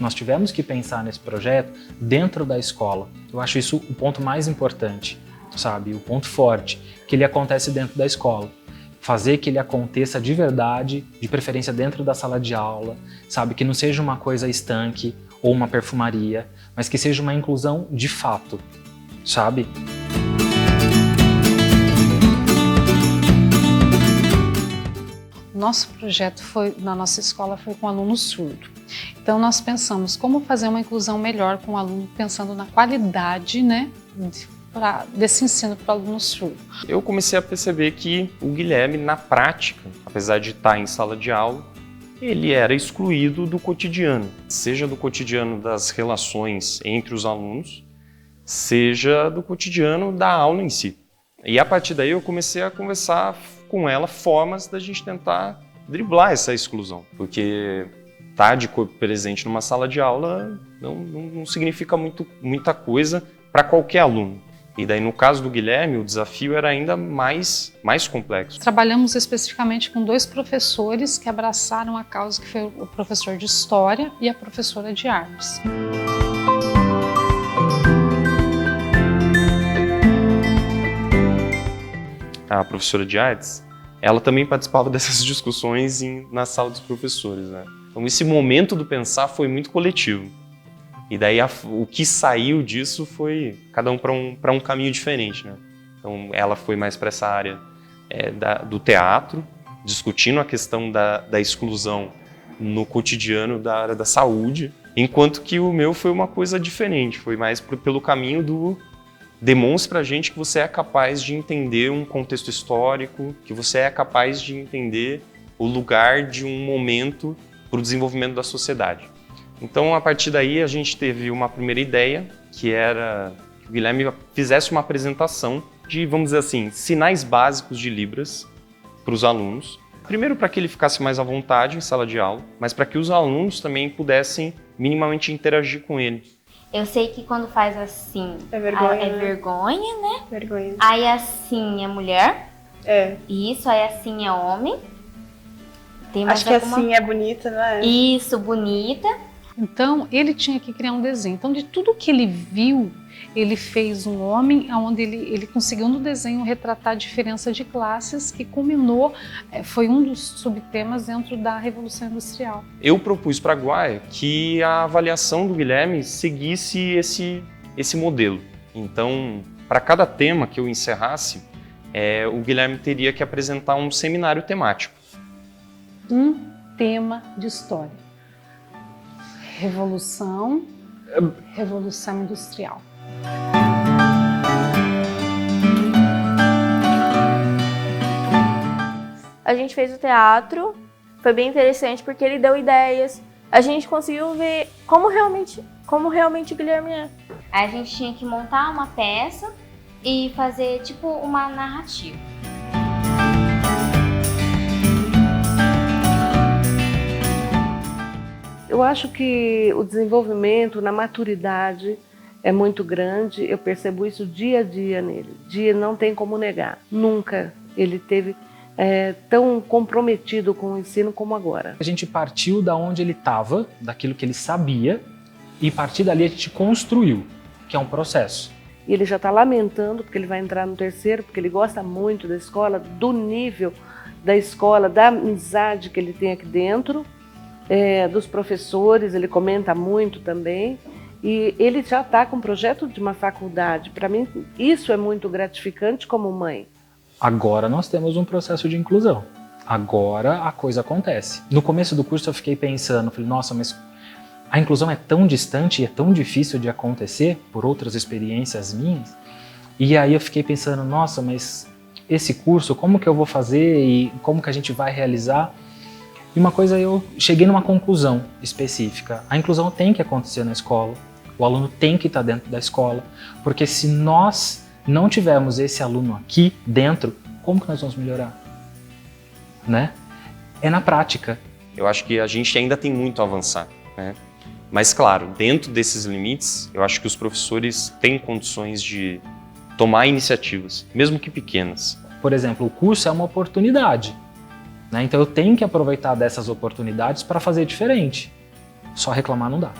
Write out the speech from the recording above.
Nós tivemos que pensar nesse projeto dentro da escola. Eu acho isso o ponto mais importante, sabe? O ponto forte, que ele acontece dentro da escola. Fazer que ele aconteça de verdade, de preferência dentro da sala de aula, sabe? Que não seja uma coisa estanque ou uma perfumaria, mas que seja uma inclusão de fato, sabe? Nosso projeto na nossa escola foi com aluno surdo. Então nós pensamos como fazer uma inclusão melhor com o aluno, pensando na qualidade, né, desse ensino para o aluno surdo. Eu comecei a perceber que o Guilherme, na prática, apesar de estar em sala de aula, ele era excluído do cotidiano, seja do cotidiano das relações entre os alunos, seja do cotidiano da aula em si. E a partir daí eu comecei a conversar com ela formas da gente tentar driblar essa exclusão, porque estar de corpo presente numa sala de aula não significa muita coisa para qualquer aluno. E daí, no caso do Guilherme, o desafio era ainda mais complexo. Trabalhamos especificamente com 2 professores que abraçaram a causa, que foi o professor de História e a professora de Artes. A professora de Artes, ela também participava dessas discussões na sala dos professores, né? Então, esse momento do pensar foi muito coletivo. E daí o que saiu disso foi cada um para um caminho diferente, né? Então ela foi mais para essa área do teatro, discutindo a questão da exclusão no cotidiano da área da saúde, enquanto que o meu foi uma coisa diferente, foi mais pelo caminho do demonstra pra gente que você é capaz de entender um contexto histórico, que você é capaz de entender o lugar de um momento para o desenvolvimento da sociedade. Então, a partir daí, a gente teve uma primeira ideia, que era que o Guilherme fizesse uma apresentação de, vamos dizer assim, sinais básicos de Libras para os alunos. Primeiro, para que ele ficasse mais à vontade em sala de aula, mas para que os alunos também pudessem minimamente interagir com ele. Eu sei que quando faz assim, é vergonha, vergonha, né? Vergonha. Aí assim é mulher. É. Isso, aí assim é homem. Tem mais Acho que assim é bonita, não é? Isso, bonita. Então, ele tinha que criar um desenho. Então, de tudo que ele viu, ele fez um homem onde ele conseguiu no desenho retratar a diferença de classes, que culminou, foi um dos subtemas dentro da Revolução Industrial. Eu propus para a Guaia que a avaliação do Guilherme seguisse esse modelo. Então, para cada tema que eu encerrasse, o Guilherme teria que apresentar um seminário temático. Um tema de história. Revolução Industrial. A gente fez o teatro, foi bem interessante porque ele deu ideias. A gente conseguiu ver como realmente o Guilherme é. Aí a gente tinha que montar uma peça e fazer tipo uma narrativa. Eu acho que o desenvolvimento na maturidade é muito grande, eu percebo isso dia a dia nele. Não tem como negar, nunca ele teve tão comprometido com o ensino como agora. A gente partiu da onde ele estava, daquilo que ele sabia, e a partir dali a gente construiu, que é um processo. E ele já está lamentando porque ele vai entrar no 3º, porque ele gosta muito da escola, do nível da escola, da amizade que ele tem aqui dentro. Dos professores, ele comenta muito também, e ele já está com um projeto de uma faculdade. Para mim, isso é muito gratificante como mãe. Agora nós temos um processo de inclusão. Agora a coisa acontece. No começo do curso eu fiquei pensando, falei, nossa, mas a inclusão é tão distante e é tão difícil de acontecer por outras experiências minhas. E aí eu fiquei pensando, nossa, mas esse curso, como que eu vou fazer e como que a gente vai realizar? E uma coisa, eu cheguei numa conclusão específica. A inclusão tem que acontecer na escola, o aluno tem que estar dentro da escola, porque se nós não tivermos esse aluno aqui dentro, como que nós vamos melhorar? Né? É na prática. Eu acho que a gente ainda tem muito a avançar, né? Mas claro, dentro desses limites, eu acho que os professores têm condições de tomar iniciativas, mesmo que pequenas. Por exemplo, o curso é uma oportunidade. Então eu tenho que aproveitar dessas oportunidades para fazer diferente. Só reclamar não dá.